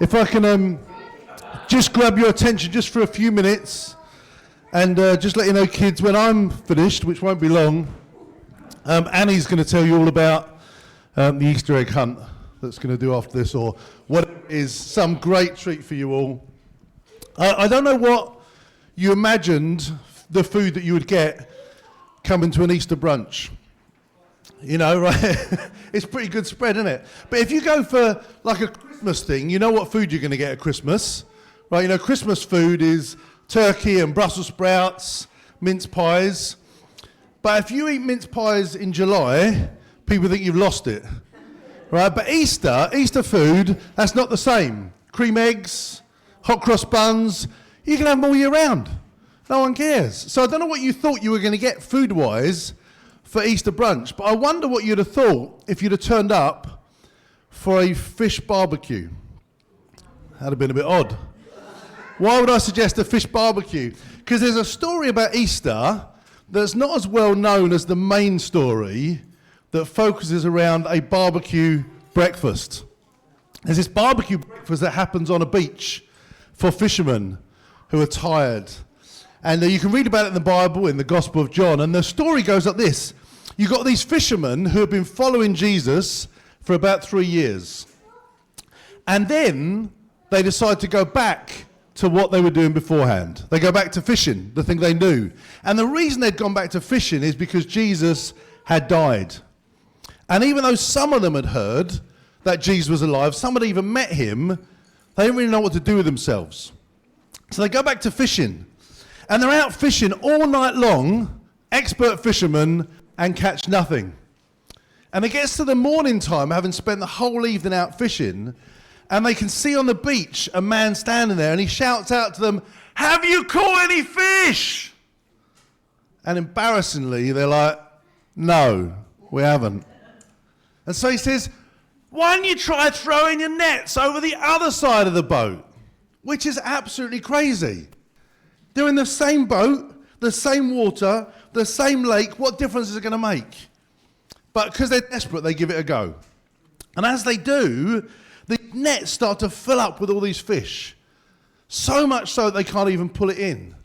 If I can just grab your attention just for a few minutes and just let you know, kids, when I'm finished, which won't be long, Annie's going to tell you all about the Easter egg hunt that's going to do after this, or what is some great treat for you all. I don't know what you imagined the food that you would get coming to an Easter brunch. You know, right? It's pretty good spread, isn't it? But if you go for like a Christmas thing, you know what food you're going to get at Christmas, right? You know, Christmas food is turkey and Brussels sprouts, mince pies. But if you eat mince pies in July, people think you've lost it, right? But Easter food, that's not the same. Cream eggs, hot cross buns, you can have them all year round. No one cares. So I don't know what you thought you were going to get food-wise for Easter brunch, but I wonder what you'd have thought if you'd have turned up for a fish barbecue. That'd have been a bit odd. Why would I suggest a fish barbecue? Because there's a story about Easter that's not as well known as the main story that focuses around a barbecue breakfast. There's this barbecue breakfast that happens on a beach for fishermen who are tired. And you can read about it in the Bible, in the Gospel of John, and the story goes like this. You've got these fishermen who have been following Jesus for about 3 years. And then they decide to go back to what they were doing beforehand. They go back to fishing, the thing they knew. And the reason they'd gone back to fishing is because Jesus had died. And even though some of them had heard that Jesus was alive, some had even met him, they didn't really know what to do with themselves. So they go back to fishing. And they're out fishing all night long, expert fishermen, and catch nothing. And it gets to the morning time, having spent the whole evening out fishing, and they can see on the beach a man standing there, and he shouts out to them, "Have you caught any fish?" And embarrassingly, they're like, "No, we haven't." And so he says, "Why don't you try throwing your nets over the other side of the boat?" Which is absolutely crazy. They're in the same boat, the same water, the same lake. What difference is it going to make? But because they're desperate, they give it a go. And as they do, the nets start to fill up with all these fish. So much so that they can't even pull it in.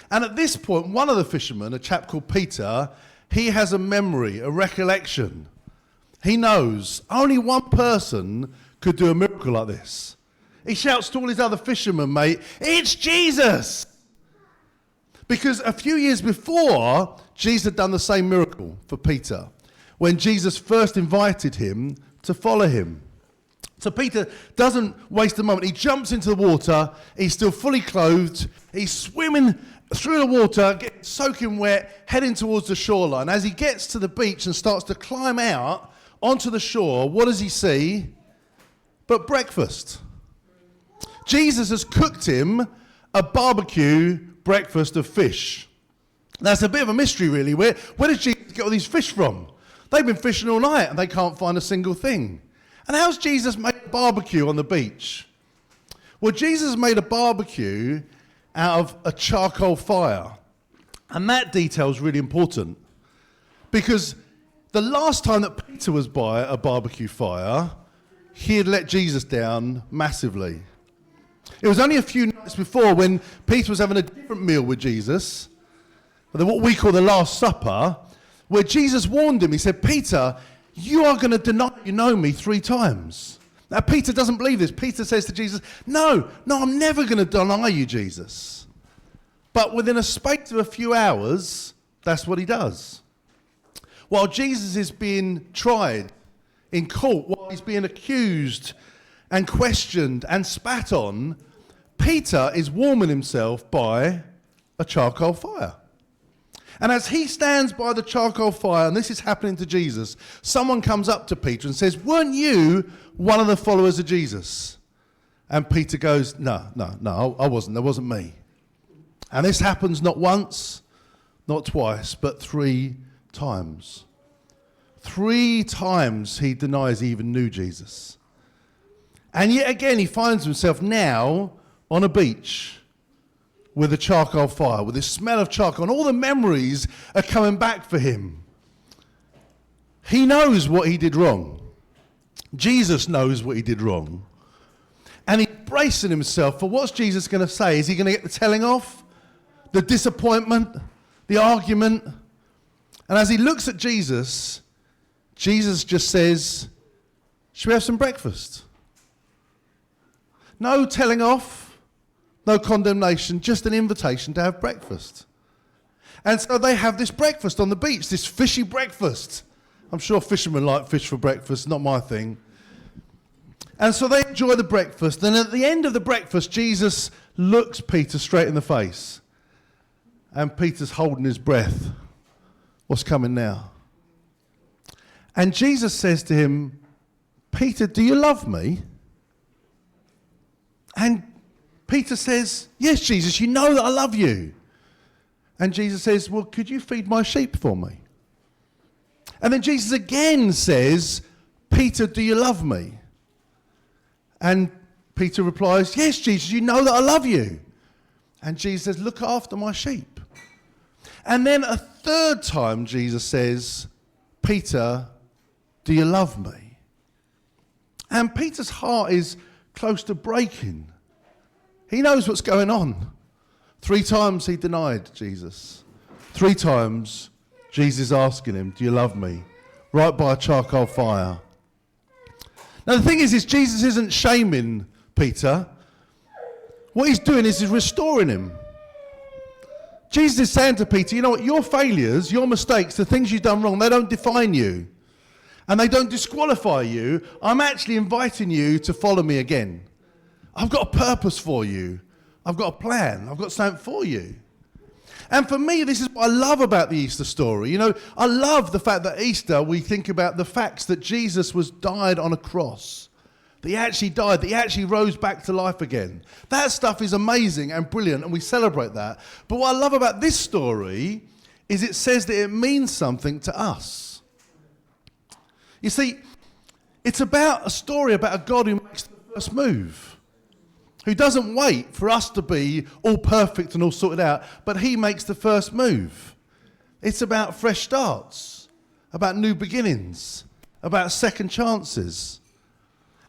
And at this point, one of the fishermen, a chap called Peter, he has a memory, a recollection. He knows only one person could do a miracle like this. He shouts to all his other fishermen, "Mate, it's Jesus!" Because a few years before, Jesus had done the same miracle for Peter when Jesus first invited him to follow him. So Peter doesn't waste a moment. He jumps into the water. He's still fully clothed. He's swimming through the water, getting soaking wet, heading towards the shoreline. As he gets to the beach and starts to climb out onto the shore, what does he see? But breakfast. Jesus has cooked him a barbecue breakfast of fish. That's a bit of a mystery, really. Where does Jesus get all these fish from? They've been fishing all night and they can't find a single thing. And how's Jesus made a barbecue on the beach? Well, Jesus made a barbecue out of a charcoal fire. And that detail is really important because the last time that Peter was by a barbecue fire, he had let Jesus down massively. It was only a few nights before when Peter was having a different meal with Jesus, what we call the Last Supper, where Jesus warned him. He said, "Peter, you are going to deny you know me 3 times. Now, Peter doesn't believe this. Peter says to Jesus, No, I'm never going to deny you, Jesus. But within a space of a few hours, that's what he does. While Jesus is being tried in court, while he's being accused and questioned and spat on, Peter is warming himself by a charcoal fire. And as he stands by the charcoal fire, and this is happening to Jesus, someone comes up to Peter and says, "Weren't you one of the followers of Jesus?" And Peter goes, No, I wasn't. That wasn't me. And this happens not once, not twice, but 3 times. 3 times he denies he even knew Jesus. And yet again, he finds himself now on a beach with a charcoal fire, with the smell of charcoal, and all the memories are coming back for him. He knows what he did wrong. Jesus knows what he did wrong. And he's bracing himself for what's Jesus going to say. Is he going to get the telling off? The disappointment? The argument? And as he looks at Jesus, Jesus just says, should we have some breakfast? No telling off, no condemnation, just an invitation to have breakfast. And so they have this breakfast on the beach, this fishy breakfast. I'm sure fishermen like fish for breakfast, not my thing. And so they enjoy the breakfast. And at the end of the breakfast, Jesus looks Peter straight in the face. And Peter's holding his breath. What's coming now? And Jesus says to him, Peter, do you love me? And Peter says, yes, Jesus, you know that I love you. And Jesus says, well, could you feed my sheep for me? And then Jesus again says, Peter, do you love me? And Peter replies, yes, Jesus, you know that I love you. And Jesus says, look after my sheep. And then a third time Jesus says, Peter, do you love me? And Peter's heart is close to breaking. He knows what's going on. 3 times he denied Jesus. 3 times Jesus is asking him, do you love me? Right by a charcoal fire. Now the thing is Jesus isn't shaming Peter. What he's doing is he's restoring him. Jesus is saying to Peter, you know what, your failures, your mistakes, the things you've done wrong, they don't define you. And they don't disqualify you. I'm actually inviting you to follow me again. I've got a purpose for you. I've got a plan. I've got something for you. And for me, this is what I love about the Easter story. You know, I love the fact that Easter, we think about the facts that Jesus died on a cross. That he actually died, that he actually rose back to life again. That stuff is amazing and brilliant, and we celebrate that. But what I love about this story is it says that it means something to us. You see, it's about a story about a God who makes the first move, who doesn't wait for us to be all perfect and all sorted out, but he makes the first move. It's about fresh starts, about new beginnings, about second chances.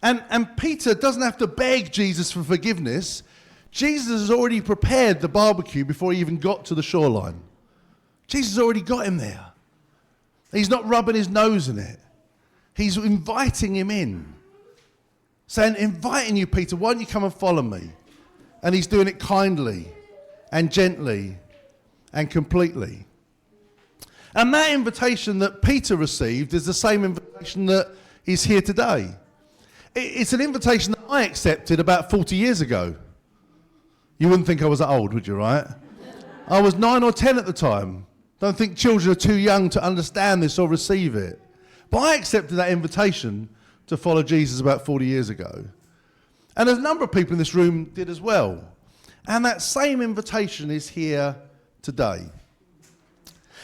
And Peter doesn't have to beg Jesus for forgiveness. Jesus has already prepared the barbecue before he even got to the shoreline. Jesus has already got him there. He's not rubbing his nose in it. He's inviting him in. Saying, inviting you, Peter, why don't you come and follow me? And he's doing it kindly and gently and completely. And that invitation that Peter received is the same invitation that is here today. It's an invitation that I accepted about 40 years ago. You wouldn't think I was that old, would you, right? I was 9 or 10 at the time. Don't think children are too young to understand this or receive it. But I accepted that invitation to follow Jesus about 40 years ago. And a number of people in this room did as well. And that same invitation is here today.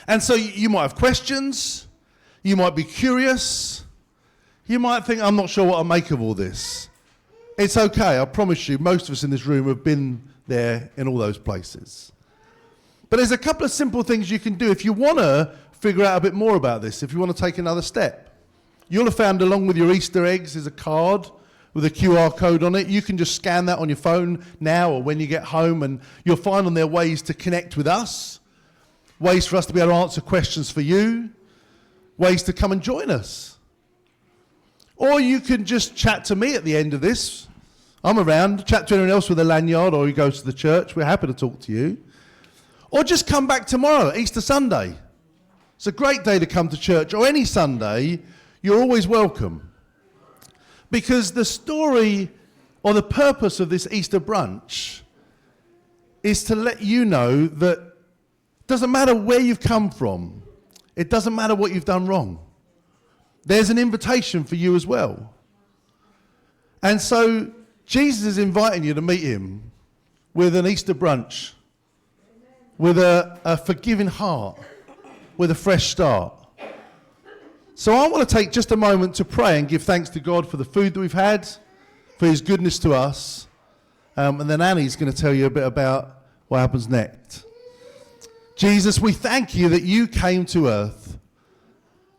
And so you might have questions. You might be curious. You might think, I'm not sure what I make of all this. It's okay, I promise you, most of us in this room have been there in all those places. But there's a couple of simple things you can do if you want to figure out a bit more about this, if you want to take another step. You'll have found along with your Easter eggs is a card with a QR code on it. You can just scan that on your phone now or when you get home, and you'll find on there ways to connect with us, ways for us to be able to answer questions for you, ways to come and join us. Or you can just chat to me at the end of this. I'm around. Chat to anyone else with a lanyard, or you go to the church. We're happy to talk to you. Or just come back tomorrow, Easter Sunday. It's a great day to come to church, or any Sunday. You're always welcome. Because the story or the purpose of this Easter brunch is to let you know that it doesn't matter where you've come from. It doesn't matter what you've done wrong. There's an invitation for you as well. And so Jesus is inviting you to meet him with an Easter brunch, with a forgiving heart, with a fresh start. So I want to take just a moment to pray and give thanks to God for the food that we've had, for his goodness to us. And then Annie's going to tell you a bit about what happens next. Jesus, we thank you that you came to earth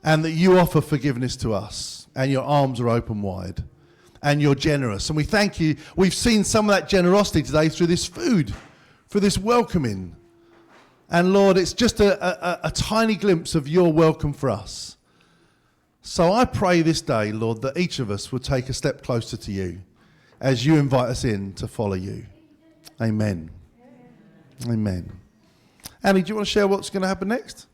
and that you offer forgiveness to us, and your arms are open wide. and you're generous. And we thank you. We've seen some of that generosity today through this food, through this welcoming. And Lord, it's just a tiny glimpse of your welcome for us. So I pray this day, Lord, that each of us will take a step closer to you as you invite us in to follow you. Amen. Amen. Annie, do you want to share what's going to happen next?